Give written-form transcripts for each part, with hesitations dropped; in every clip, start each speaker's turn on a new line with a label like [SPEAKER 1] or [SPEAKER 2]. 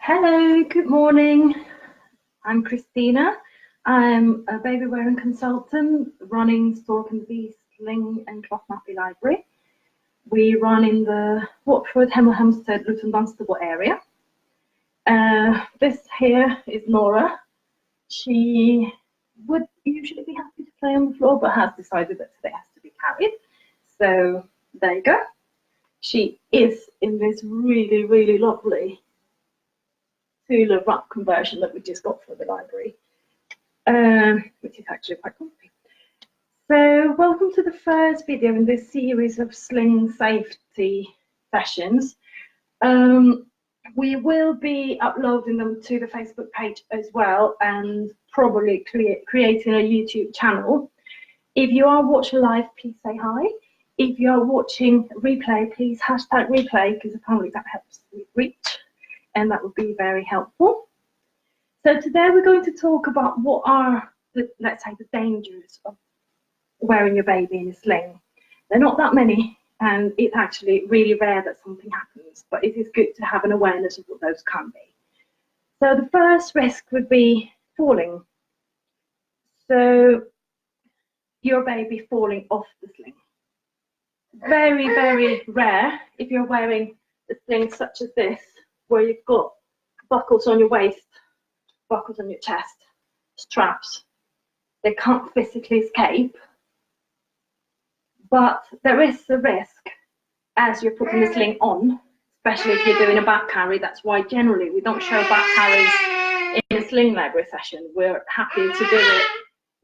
[SPEAKER 1] Hello, good morning. I'm Christina. I'm a baby wearing consultant running Stork and Bee Sling and Cloth Nappy Library. We run in the Watford, Hemel Hempstead, Luton Dunstable area. This here is Nora. She would usually be happy to play on the floor, but has decided that today has to be carried. So there you go. She is in this really, really lovely Hula wrap conversion that we just got for the library, which is actually quite comfy. So welcome to the first video in this series of sling safety sessions. We will be uploading them to the Facebook page as well, and probably creating a YouTube channel. If you are watching live, please say hi. If you are watching replay, please hashtag replay, because apparently that helps with reach, and that would be very helpful. So today we're going to talk about what are, let's say, the dangers of wearing your baby in a sling. They're not that many, and it's actually really rare that something happens, but it is good to have an awareness of what those can be. So the first risk would be falling. So your baby falling off the sling. Very, very rare if you're wearing a sling such as this, where you've got buckles on your waist, buckles on your chest, straps. They can't physically escape, but there is a risk as you're putting the sling on, especially if you're doing a back carry. That's why generally we don't show back carries in a sling library session. We're happy to do it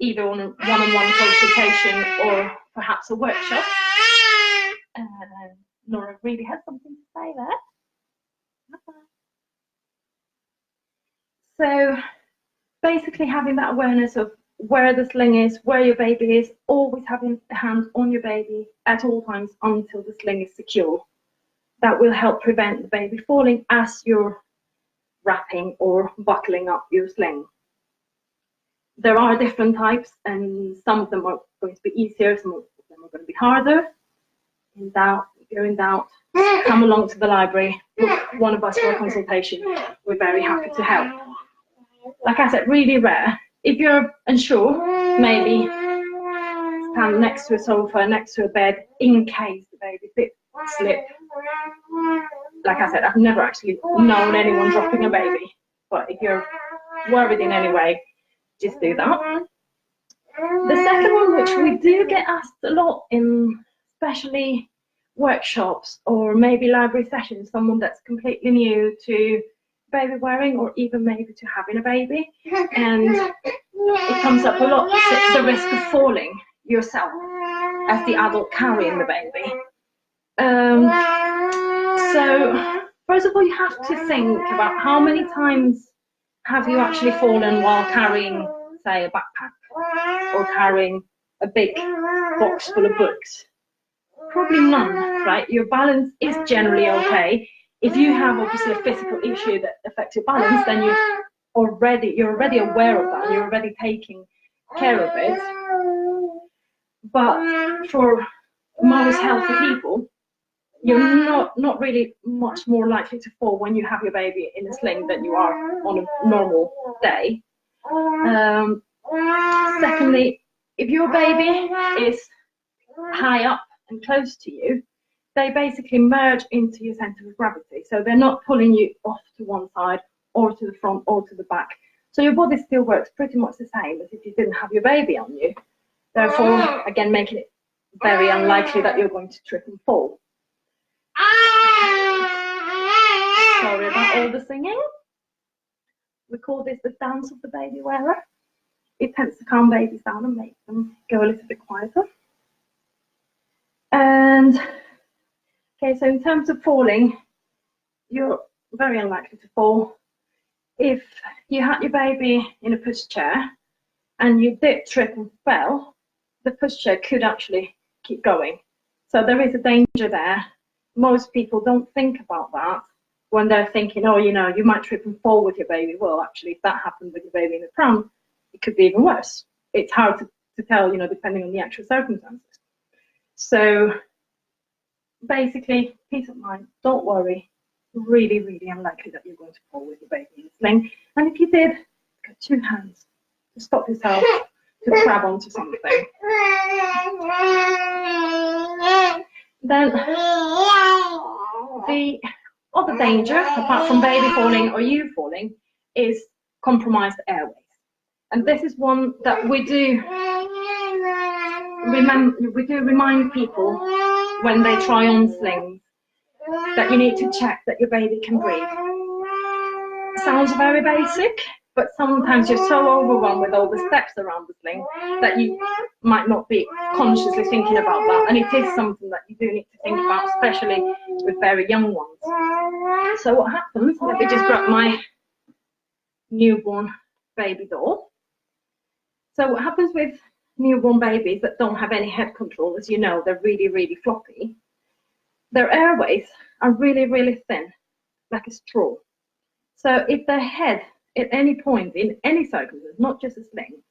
[SPEAKER 1] either on a one-on-one consultation or perhaps a workshop. Nora really has something to say there. So basically having that awareness of where the sling is, where your baby is, always having a hand on your baby at all times until the sling is secure. That will help prevent the baby falling as you're wrapping or buckling up your sling. There are different types, and some of them are going to be easier, some of them are going to be harder. In doubt, if you're in doubt, come along to the library, book one of us for a consultation. We're very happy to help. Like I said, really rare. If you're unsure, maybe stand next to a sofa, next to a bed, in case the baby slip. Like I said, I've never actually known anyone dropping a baby, but if you're worried in any way, just do that. The second one, which we do get asked a lot in especially workshops or maybe library sessions, someone that's completely new to baby wearing or even maybe to having a baby, and it comes up a lot, the risk of falling yourself as the adult carrying the baby. So first of all, you have to think about how many times have you actually fallen while carrying, say, a backpack or carrying a big box full of books. Probably none, right? Your balance is generally okay. If you have obviously a physical issue that affects your balance, then you're already aware of that and you're already taking care of it. But for most healthy people, you're not really much more likely to fall when you have your baby in a sling than you are on a normal day. Secondly, if your baby is high up and close to you, they basically merge into your center of gravity. So they're not pulling you off to one side or to the front or to the back. So your body still works pretty much the same as if you didn't have your baby on you. Therefore, again, making it very unlikely that you're going to trip and fall. Sorry about all the singing. We call this the dance of the baby wearer. It tends to calm babies down and make them go a little bit quieter. And okay, so in terms of falling, you're very unlikely to fall. If you had your baby in a pushchair and you did trip and fell, the pushchair could actually keep going. So there is a danger there. Most people don't think about that when they're thinking, oh, you know, you might trip and fall with your baby. Well, actually, if that happened with your baby in the pram, it could be even worse. It's hard to tell, you know, depending on the actual circumstances. So basically, peace of mind, don't worry. really, really unlikely that you're going to fall with your baby in a sling. And if you did, get 2 hands to stop yourself to grab onto something. Then the other danger, apart from baby falling or you falling, is compromised airways. And this is one that we do remind people when they try on slings, that you need to check that your baby can breathe. Sounds very basic, but sometimes you're so overwhelmed with all the steps around the sling that you might not be consciously thinking about that. And it is something that you do need to think about, especially with very young ones. So what happens, let me just grab my newborn baby doll. So what happens with newborn babies that don't have any head control, as you know, they're really, really floppy. Their airways are really, really thin, like a straw. So if their head at any point in any circumstance, not just a sling,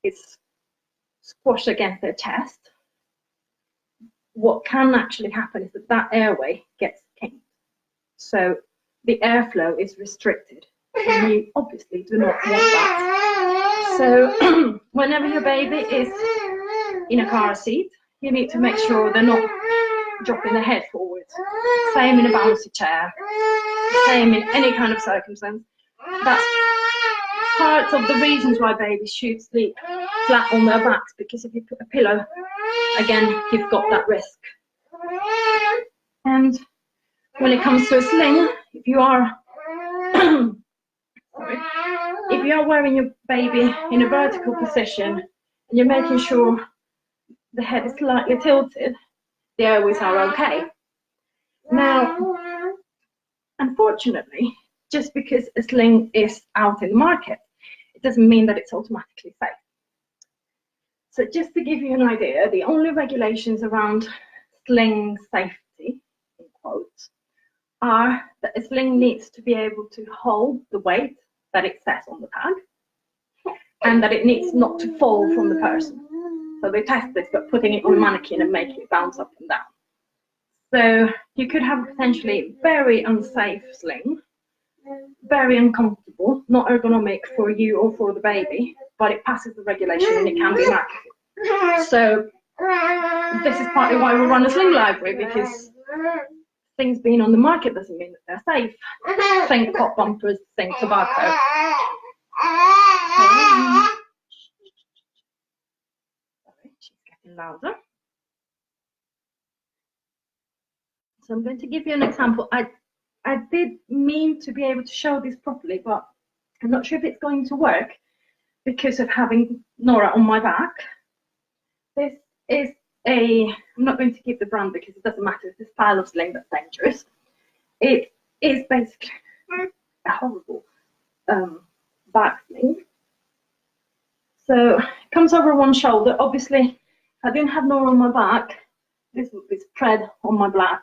[SPEAKER 1] is squashed against their chest, what can actually happen is that that airway gets kinked. So the airflow is restricted, and you obviously do not want that. So whenever your baby is in a car seat, you need to make sure they're not dropping their head forward. Same in a bouncy chair, same in any kind of circumstance. That's part of the reasons why babies should sleep flat on their backs, because if you put a pillow, again, you've got that risk. And when it comes to a sling, if you are if you are wearing your baby in a vertical position and you're making sure the head is slightly tilted, the airways are okay. Now, unfortunately, just because a sling is out in the market, it doesn't mean that it's automatically safe. So just to give you an idea, the only regulations around sling safety, in quotes, are that a sling needs to be able to hold the weight that it says on the tag, and that it needs not to fall from the person. So they test this by putting it on a mannequin and making it bounce up and down. So you could have a potentially very unsafe sling, very uncomfortable, not ergonomic for you or for the baby, but it passes the regulation and it can be marketed. So this is partly why we run a sling library, because things being on the market doesn't mean that they're safe. Think pop bumpers, think tobacco. Sorry, she's getting louder. So I'm going to give you an example. I did mean to be able to show this properly, but I'm not sure if it's going to work because of having Nora on my back. This is I'm not going to give the brand because it doesn't matter. It's a style of sling that's dangerous. It is basically a horrible back sling. So it comes over one shoulder. Obviously, if I didn't have Nora on my back, this would be spread on my back,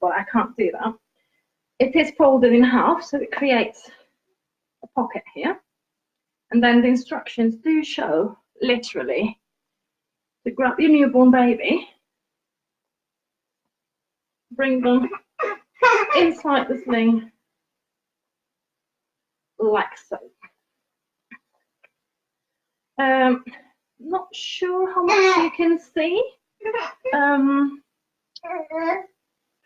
[SPEAKER 1] but I can't do that. It is folded in half, so it creates a pocket here. And then the instructions do show, literally, to grab your newborn baby, bring them inside the sling, like so. Not sure how much you can see.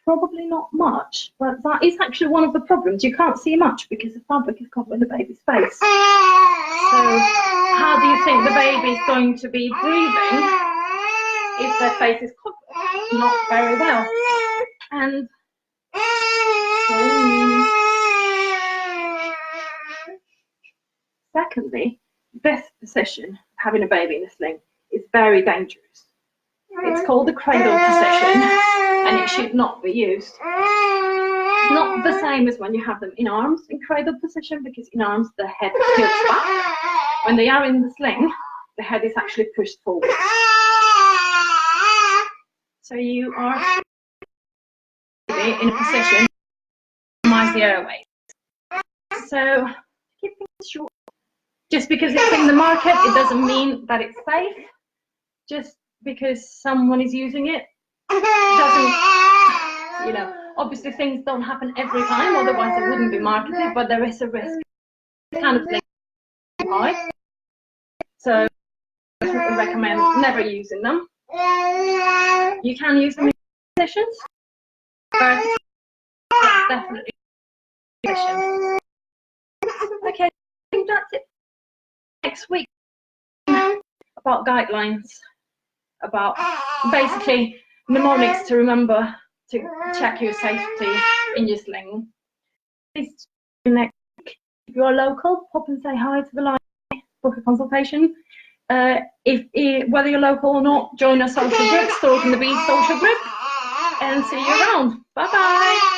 [SPEAKER 1] Probably not much, but that is actually one of the problems. You can't see much because the fabric is covering the baby's face. So how do you think the baby is going to be breathing if their face is covered? Not very well. And secondly, this position, having a baby in a sling, is very dangerous. It's called the cradle position, and it should not be used. Not the same as when you have them in arms in cradle position, because in arms the head tilts back. When they are in the sling, the head is actually pushed forward. So you are in a position to minimize the airways. So keep things short. Just because it's in the market, it doesn't mean that it's safe. Just because someone is using it doesn't, Obviously, things don't happen every time, otherwise it wouldn't be marketed, but there is a risk. This kind of thing is high. So I definitely recommend never using them. You can use them in sessions, but definitely sessions. Okay, I think that's it. Next week, about guidelines, about basically mnemonics to remember to check your safety in your sling. Please, next week, if you're local, pop and say hi to the line, book a consultation. Whether you're local or not, join our social group, Stalking the Bees social group, and see you around. Bye bye.